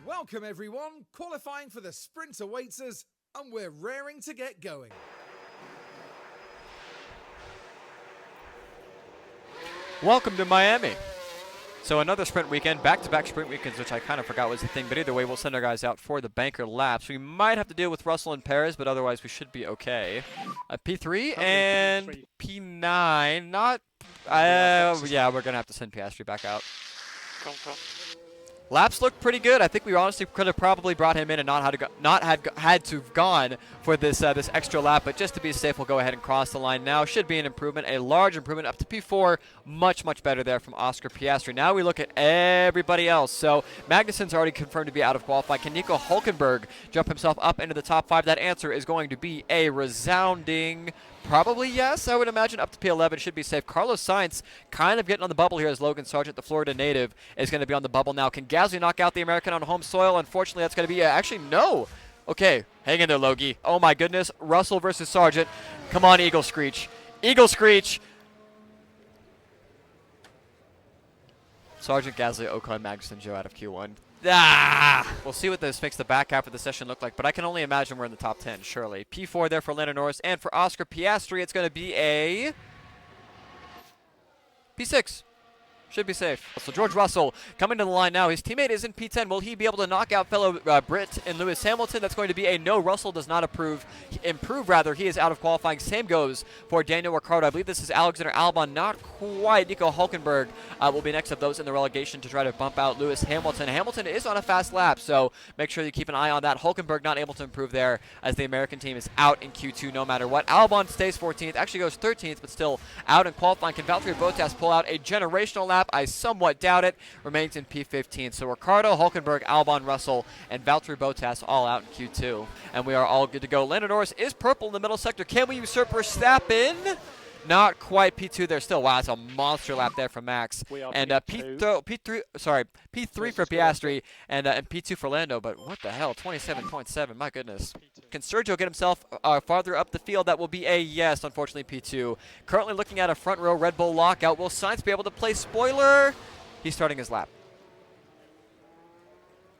Welcome everyone, qualifying for the sprint awaits us, and we're raring to get going. Welcome to Miami. So another sprint weekend, back-to-back sprint weekends, which I kind of forgot was the thing, but either way, we'll send our guys out for the banker laps. We might have to deal with Russell and Perez, but otherwise we should be okay. P3 and P9, not, yeah, we're going to have to send Piastri back out. Laps look pretty good. I think we honestly could have probably brought him in and not had to have gone for this this extra lap, but just to be safe, we'll go ahead and cross the line now. Should be an improvement, a large improvement up to P4. Much better there from Oscar Piastri. Now we look at everybody else. So Magnussen's already confirmed to be out of qualifying. Can Nico Hulkenberg jump himself up into the top 5? That answer is going to be a resounding probably yes. I would imagine up to P11 should be safe. Carlos Sainz kind of getting on the bubble here as Logan Sargent, the Florida native, is going to be on the bubble now. Can Gasly knock out the American on home soil? Unfortunately, that's going to be actually no. Okay, hang in there, Logie. Oh my goodness, Russell versus Sargent. Come on, Eagle Screech. Eagle Screech. Sargent, Gasly, Ocon, Magnussen, Joe out of Q1. We'll see what this makes the back half of the session look like, but I can only imagine we're in the top 10, surely. P4 there for Lando Norris, and for Oscar Piastri, it's going to be a P6. Should be safe. So George Russell coming to the line now. His teammate is in P10. Will he be able to knock out fellow Brit and Lewis Hamilton? That's going to be a no. Russell does not improve. He is out of qualifying. Same goes for Daniel Ricciardo. I believe this is Alexander Albon. Not quite. Nico Hulkenberg will be next of those in the relegation to try to bump out Lewis Hamilton. Hamilton is on a fast lap, so make sure you keep an eye on that. Hulkenberg not able to improve there as the American team is out in Q2 no matter what. Albon stays 14th. Actually goes 13th, but still out in qualifying. Can Valtteri Bottas pull out a generational lap? I somewhat doubt it. Remains in P15. So Ricciardo, Hulkenberg, Albon, Russell, and Valtteri Bottas all out in Q2. And we are all good to go. Lando Norris is purple in the middle sector. Can we usurp Verstappen? Not quite. P2 there still. Wow, that's a monster lap there from Max. And P3 for Piastri and P2 for Lando. But what the hell? 27.7. My goodness. Can Sergio get himself farther up the field? That will be a yes, unfortunately, P2. Currently looking at a front row Red Bull lockout. Will Sainz be able to play spoiler? He's starting his lap.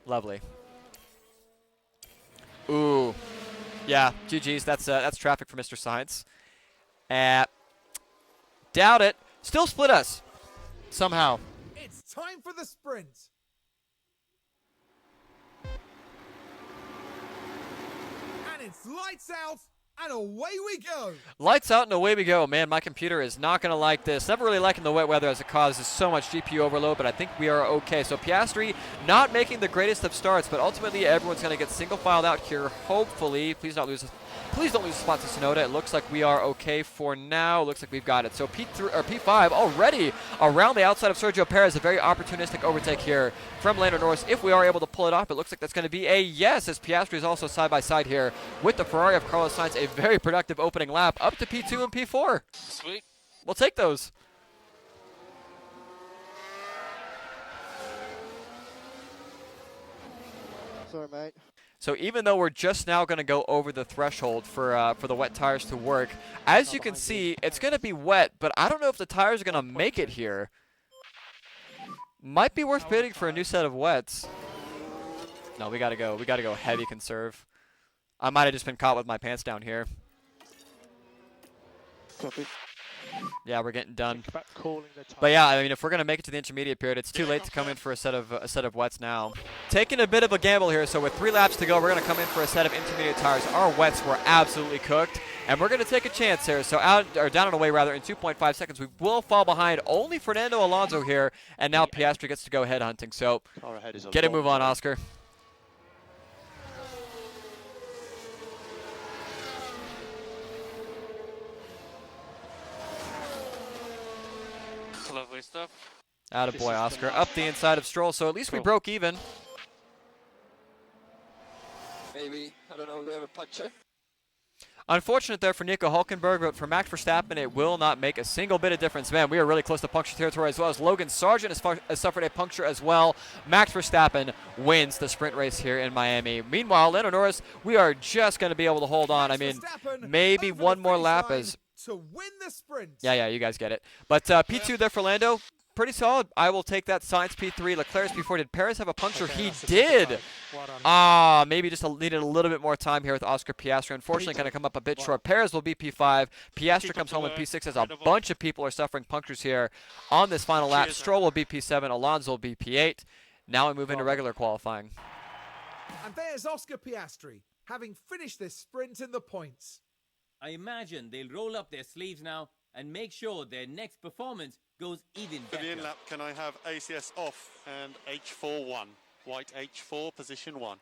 Lovely. Ooh. Yeah, GG's. That's traffic for Mr. Sainz. Doubt it. Still split us. Somehow. It's time for the sprint. And it's lights out and away we go. Lights out and away we go. Man, my computer is not going to like this. Never really liking the wet weather as it causes so much GPU overload, but I think we are okay. So Piastri not making the greatest of starts, but ultimately everyone's going to get single filed out here. Hopefully, please don't lose a spot to Tsunoda. It looks like we are okay for now. Looks like we've got it. So P5 already around the outside of Sergio Perez. A very opportunistic overtake here from Lando Norris. If we are able to pull it off, it looks like that's going to be a yes, as Piastri is also side by side here with the Ferrari of Carlos Sainz. A very productive opening lap up to P2 and P4. Sweet. We'll take those. Sorry, mate. So even though we're just now going to go over the threshold for the wet tires to work, as you can see, it's going to be wet, but I don't know if the tires are going to make it here. Might be worth bidding for a new set of wets. No, we got to go. We got to go heavy conserve. I might have just been caught with my pants down here. Copy. Yeah, we're getting done. But yeah, I mean, if we're gonna make it to the intermediate period, it's too late to come in for a set of wets now. Taking a bit of a gamble here. So with 3 laps to go, we're gonna come in for a set of intermediate tires. Our wets were absolutely cooked, and we're gonna take a chance here. So down and away rather in 2.5 seconds. We will fall behind only Fernando Alonso here, and now Piastri gets to go head hunting. So get a move on, Oscar. Lovely stuff. Attaboy, Oscar. Up the inside of Stroll, so at least we broke even. Maybe. I don't know. We have a puncher. Unfortunate there for Nico Hulkenberg, but for Max Verstappen, it will not make a single bit of difference. Man, we are really close to puncture territory, as well as Logan Sargent has suffered a puncture as well. Max Verstappen wins the sprint race here in Miami. Meanwhile, Lando Norris, we are just going to be able to hold on. I mean, maybe one more lap as to win the sprint. Yeah, you guys get it. But P2 there for Lando. Pretty solid. I will take that. Sainz P3, Leclerc's P4. Did Perez have a puncture? He did. Maybe just needed a little bit more time here with Oscar Piastri. Unfortunately, going to come up a bit short. Perez will be P5. Piastri comes home with P6 as a bunch of people are suffering punctures here on this final lap. Stroll will be P7. Alonso will be P8. Now we move into regular qualifying. And there's Oscar Piastri, having finished this sprint in the points. I imagine they'll roll up their sleeves now and make sure their next performance goes even For the better. in-lap, can I have ACS off and H4 1? White H4, position 1.